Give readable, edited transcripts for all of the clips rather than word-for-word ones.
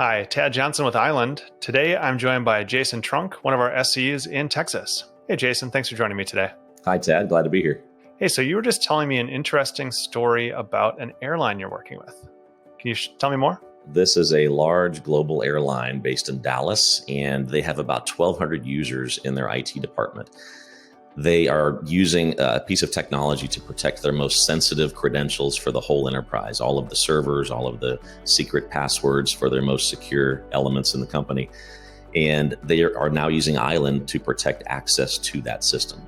Hi, Tad Johnson with Island. Today I'm joined by Jason Trunk, one of our SCs in Texas. Hey, Jason, thanks for joining me today. Hi, Tad. Glad to be here. Hey, so you were just telling me an interesting story about an airline you're working with. Can you tell me more? This is a large global airline based in Dallas, and they have about 1,200 users in their IT department. They are using a piece of technology to protect their most sensitive credentials for the whole enterprise, all of the servers, all of the secret passwords for their most secure elements in the company. And they are now using Island to protect access to that system.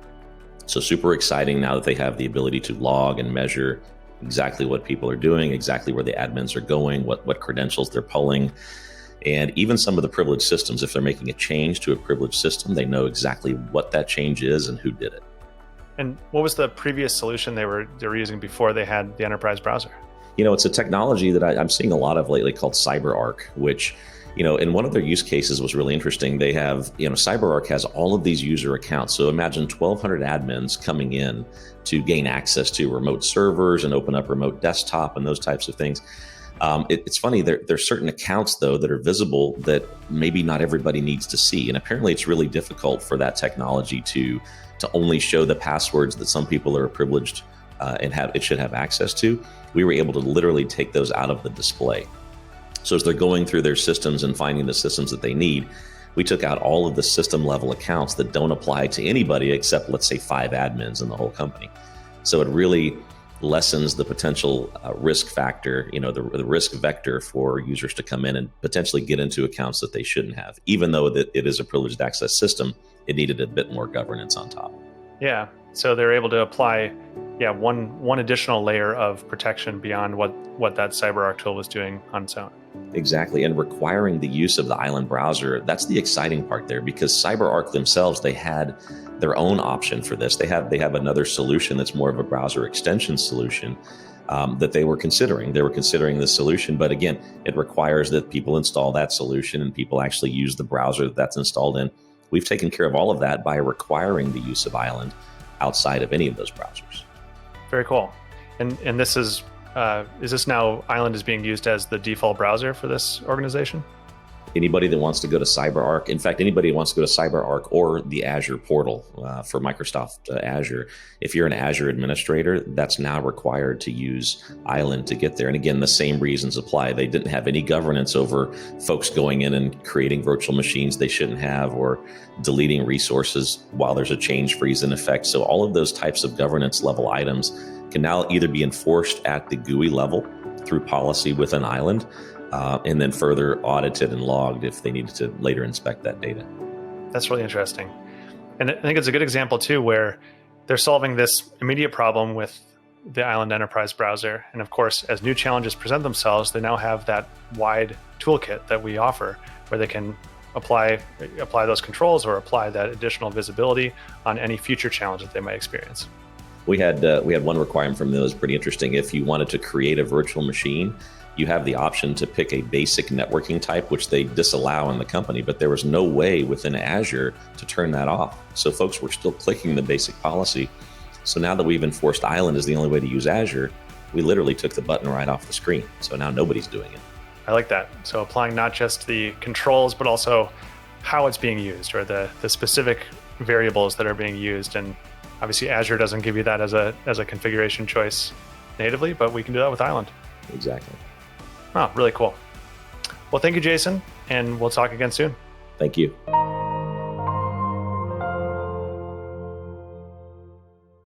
So super exciting now that they have the ability to log and measure exactly what people are doing, exactly where the admins are going, what credentials they're pulling. And even some of the privileged systems, if they're making a change to a privileged system, they know exactly what that change is and who did it. And what was the previous solution they were using before they had the enterprise browser? It's a technology that I'm seeing a lot of lately called CyberArk, which, in one of their use cases was really interesting. They have, CyberArk has all of these user accounts. So imagine 1,200 admins coming in to gain access to remote servers and open up remote desktop and those types of things. It's funny, there's certain accounts, though, that are visible that maybe not everybody needs to see. And apparently it's really difficult for that technology to only show the passwords that some people are privileged and should have access to. We were able to literally take those out of the display. So as they're going through their systems and finding the systems that they need, we took out all of the system level accounts that don't apply to anybody except, let's say, 5 admins in the whole company. So it really lessens the potential risk factor, the risk vector for users to come in and potentially get into accounts that they shouldn't have. Even though that it is a privileged access system, it needed a bit more governance on top. Yeah, so they're able to apply one additional layer of protection beyond what that CyberArk tool was doing on its own. Exactly, and requiring the use of the Island browser, that's the exciting part there, because CyberArk themselves, they had their own option for this. They have another solution that's more of a browser extension solution that they were considering. They were considering this solution, but again, it requires that people install that solution and people actually use the browser that's installed in. We've taken care of all of that by requiring the use of Island outside of any of those browsers. Very cool. And this is this now Island is being used as the default browser for this organization? Anybody that wants to go to CyberArk, in fact, anybody who wants to go to CyberArk or the Azure portal for Microsoft Azure, if you're an Azure administrator, that's now required to use Island to get there. And again, the same reasons apply. They didn't have any governance over folks going in and creating virtual machines they shouldn't have, or deleting resources while there's a change freeze in effect. So all of those types of governance level items can now either be enforced at the GUI level through policy within Island, and then further audited and logged if they needed to later inspect that data. That's really interesting. And I think it's a good example too, where they're solving this immediate problem with the Island Enterprise browser. And of course, as new challenges present themselves, they now have that wide toolkit that we offer where they can apply those controls or apply that additional visibility on any future challenge that they might experience. We had one requirement from them that was pretty interesting. If you wanted to create a virtual machine, you have the option to pick a basic networking type, which they disallow in the company, but there was no way within Azure to turn that off. So folks were still clicking the basic policy. So now that we've enforced Island is the only way to use Azure, we literally took the button right off the screen. So now nobody's doing it. I like that. So applying not just the controls, but also how it's being used, or the specific variables that are being used. And obviously Azure doesn't give you that as a configuration choice natively, but we can do that with Island. Exactly. Oh, really cool. Well, thank you, Jason, and we'll talk again soon. Thank you.